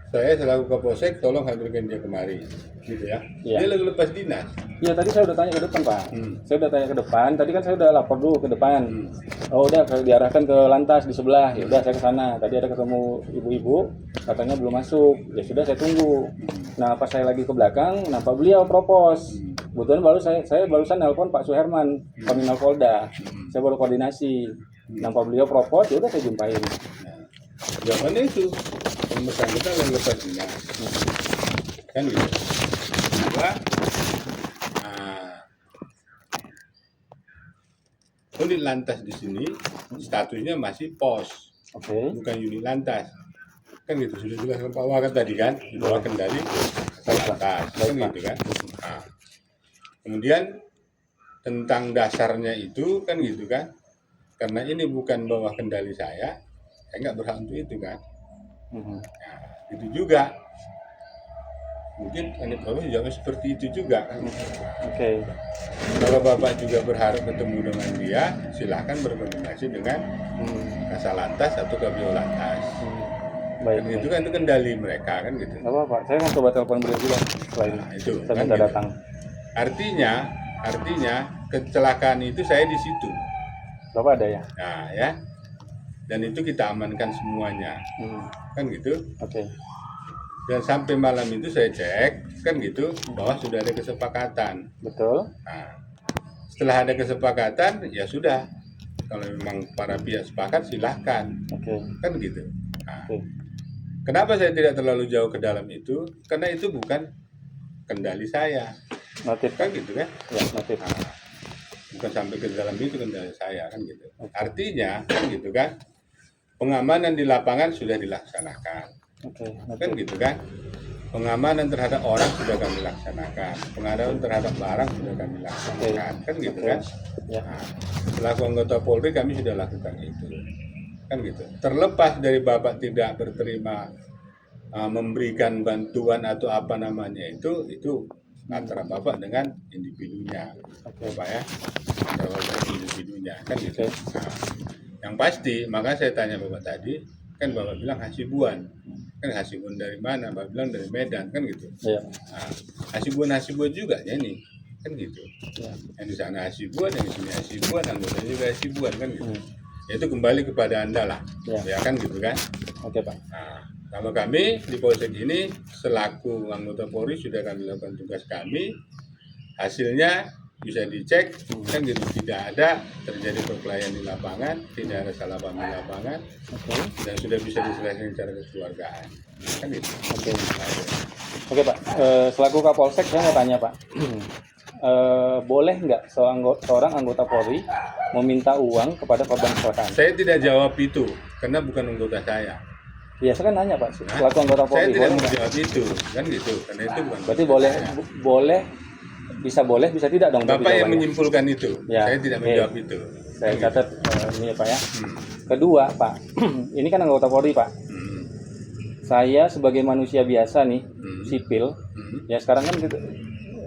saya selaku Kapolsek tolong hadirkan dia kemari, gitu ya. Iya. Dia lagi lepas dinas. Iya, tadi saya udah tanya ke depan, Pak. Saya udah tanya ke depan. Tadi kan saya udah lapor dulu ke depan. Oh, udah diarahkan ke lantas di sebelah. Ya udah saya ke sana. Tadi ada ketemu ibu-ibu, katanya belum masuk. Ya sudah saya tunggu. Nah, pas saya lagi ke belakang, nampak beliau propos. Kebetulan saya barusan nelpon Pak Suherman, Kominal Polda. Saya baru koordinasi. Nampak beliau propos, ya udah saya jumpain. Nah, jawabannya itu yang bersangkutan lagi lepas dinas, kan gitu. Kedua, unit lantas di sini statusnya masih pos, Oke. bukan unit lantas, kan gitu. Sudah jelaskan Pak Wakat tadi kan, di bawah kendali lantas, kan gitu kan. Nah, kemudian tentang dasarnya itu kan gitu kan, karena ini bukan bawah kendali saya nggak berhak untuk itu kan. Nah, itu juga mungkin Anip Bapak jawabnya seperti itu juga kan. Oke. Kalau Bapak juga berharap ketemu dengan dia, silahkan berkoordinasi dengan Kasal Lantas atau Kabio Lantas. Baik. Kan itu kan itu kendali mereka kan gitu. Nggak apa-apa, saya mau coba telepon beliau juga setelah ini. Nah, itu Saya kan minta gitu. datang. Artinya kecelakaan itu saya di situ. Bapak ada ya? Nah ya, dan itu kita amankan semuanya, kan gitu. Oke. Dan sampai malam itu saya cek kan gitu bahwa sudah ada kesepakatan. Betul. Nah, setelah ada kesepakatan ya sudah, kalau memang para pihak sepakat silahkan, Oke. kan gitu. Nah, Oke. kenapa saya tidak terlalu jauh ke dalam itu? Karena itu bukan kendali saya, Notif kan gitu kan. ya, notif. Nah, bukan sampai ke dalam itu kendali saya kan gitu. Artinya kan gitu kan, pengamanan di lapangan sudah dilaksanakan. Oke, Kan gitu kan. Pengamanan terhadap orang sudah kami laksanakan, pengamanan terhadap barang sudah kami laksanakan, kan gitu kan. Ya. Nah, selaku anggota Polri kami sudah lakukan itu, kan gitu. Terlepas dari Bapak tidak berterima memberikan bantuan atau apa namanya itu antara Bapak dengan individunya, Bapak ya, antara Bapak dengan individunya, kan gitu. Nah, yang pasti, maka saya tanya Bapak tadi, kan Bapak bilang Hasibuan, kan Hasibuan dari mana? Bapak bilang dari Medan, kan gitu. Ya. Nah, Hasibuan juga ya ini, kan gitu. Ya. Yang di sana Hasibuan, yang di sini Hasibuan, anggota juga Hasibuan, kan gitu. Ya, itu kembali kepada Anda lah, ya kan gitu kan. Oke Pak. Nah, kalau kami di Polsek ini selaku anggota Polri sudah kami lakukan tugas kami, hasilnya bisa dicek kan gitu, tidak ada terjadi perkelahian di lapangan, tidak ada salah paham di lapangan, dan sudah bisa diselesaikan secara kekeluargaan, kan gitu. Oke Pak, selaku Kapolsek saya mau tanya Pak, boleh nggak seorang anggota Polri meminta uang kepada korban kecelakaan? Saya tidak jawab itu karena bukan anggota saya. Iya, saya kan nanya Pak, selaku anggota Saya Polri tidak boleh nggak? menjawab itu, kan gitu, karena itu bukan. Berarti anggota boleh, saya. boleh, bisa tidak dong? Bapak yang jawabannya? menyimpulkan itu, Ya, saya tidak oke. menjawab itu. Saya Kan catat ini ya Pak ya. Hmm. Kedua Pak, ini kan anggota Polri Pak. Hmm. Saya sebagai manusia biasa nih, Hmm. sipil, Hmm. ya sekarang kan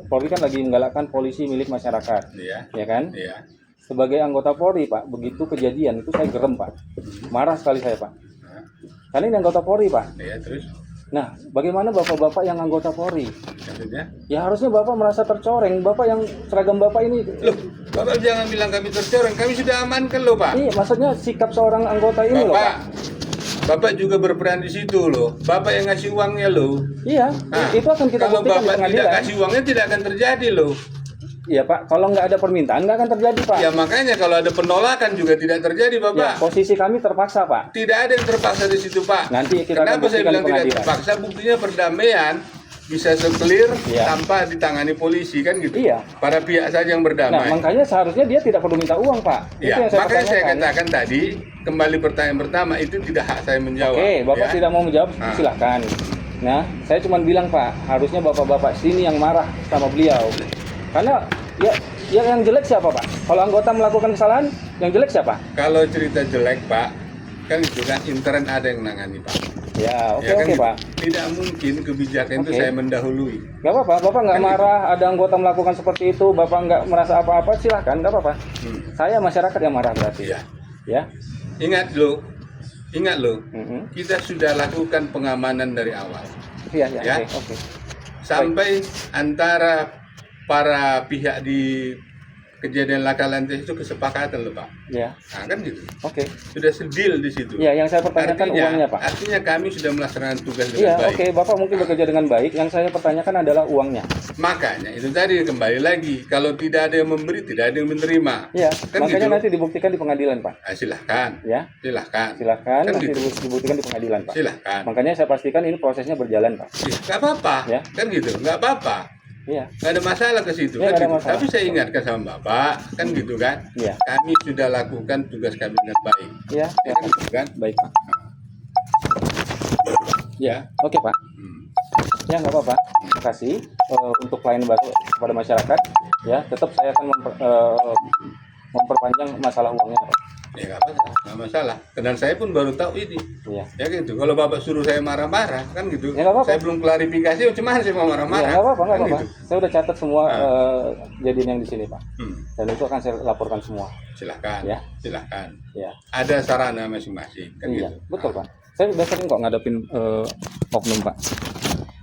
Polri kan lagi menggalakkan polisi milik masyarakat, Iya, ya kan? iya. Sebagai anggota Polri Pak, begitu kejadian itu saya gerem Pak, marah sekali saya Pak. Nah, Karena ini anggota Polri Pak. iya terus, Nah, bagaimana bapak-bapak yang anggota Polri? maksudnya? Ya harusnya bapak merasa tercoreng, bapak yang seragam bapak ini. Loh, Bapak jangan bilang kami tercoreng, kami sudah amankan loh Pak. Ini maksudnya sikap seorang anggota ini loh Pak. Bapak juga berperan di situ loh. Bapak yang ngasih uangnya loh. Iya, Nah, itu akan kita kalau buktikan di Bapak tidak pengadilan. kasih uangnya tidak akan terjadi loh. Iya Pak, kalau nggak ada permintaan nggak akan terjadi Pak. Ya makanya kalau ada penolakan juga tidak terjadi Ya, Bapak. posisi kami terpaksa Pak. Tidak ada yang terpaksa di situ Pak. Nanti kita akan Kenapa saya buktikan bilang di tidak pengadilan. terpaksa? Buktinya perdamaian bisa se-clear Iya. tanpa ditangani polisi kan gitu. Iya. Para pihak saja yang Nah, berdamai. makanya seharusnya dia tidak perlu minta uang Pak. Itu Ya, yang saya makanya saya pertanyakan. katakan tadi, kembali pertanyaan pertama itu tidak hak saya menjawab. Oke, Bapak ya. tidak mau menjawab, Nah. silahkan. Nah, saya cuma bilang Pak, harusnya bapak-bapak sini yang marah sama beliau. Karena ya yang jelek siapa Pak? Kalau anggota melakukan kesalahan, yang jelek siapa? Kalau cerita jelek Pak, kan itu kan intern ada yang nangani Pak. Ya, oke Ya kan oke gitu. Pak. Tidak mungkin kebijakan itu Oke. saya mendahului. Gak apa-apa, Bapak nggak Kan marah, ada anggota melakukan seperti itu, Bapak nggak merasa apa-apa, silahkan, nggak apa-apa. Hmm. Saya masyarakat yang marah berarti. Iya. Ya, Ingat loh, ingat loh, kita sudah lakukan pengamanan dari awal. Iya, Ya. oke. Sampai antara para pihak di kejadian laka lantas itu kesepakatan loh Pak. Iya. Nah, kan gitu. Oke. Sudah sedil di situ. Iya, yang saya pertanyakan uangnya, Pak. Artinya kami sudah melaksanakan tugas Iya, dengan baik. oke, Bapak mungkin bekerja dengan baik. Yang saya pertanyakan adalah uangnya. Makanya itu tadi kembali lagi, kalau tidak ada yang memberi, tidak ada yang menerima. Iya, Kan makanya gitu. nanti dibuktikan di pengadilan, Pak. Ah, silahkan, Ya, silahkan, silakan Kan nanti gitu. dibuktikan di pengadilan, Pak. silahkan. Makanya saya pastikan ini prosesnya berjalan, Pak. Ya, nggak apa-apa, Ya. kan gitu, nggak apa-apa. Iya, Nggak ada masalah ke situ. Ya, kan nggak ada gitu. masalah. Tapi saya ingatkan sama Bapak, kan gitu kan. iya, Kami sudah lakukan tugas kami dengan baik. iya, Ya, ya. kan gitu kan. Baik, Pak. Ya, oke, Pak. Hmm. Ya, nggak apa-apa. Terima kasih untuk pelayanan baru kepada masyarakat. Ya, tetap saya akan memperpanjang masalah uangnya, Pak. Ya nggak apa-apa, nggak masalah. Dan saya pun baru tahu ini. Iya. Ya gitu. Kalau Bapak suruh saya marah-marah, kan gitu. Ya, nggak apa-apa. Saya belum klarifikasi, cuma saya mau Ya, marah-marah. nggak apa-apa, nggak Kan apa-apa. gitu. Saya udah catat semua kejadian yang di sini, Pak. Hmm. Dan itu akan saya laporkan semua. Silahkan, Ya. silahkan. Ya, Ada sarana masing-masing, kan iya, gitu. betul, Pak. Saya udah sering kok ngadepin oknum, Pak.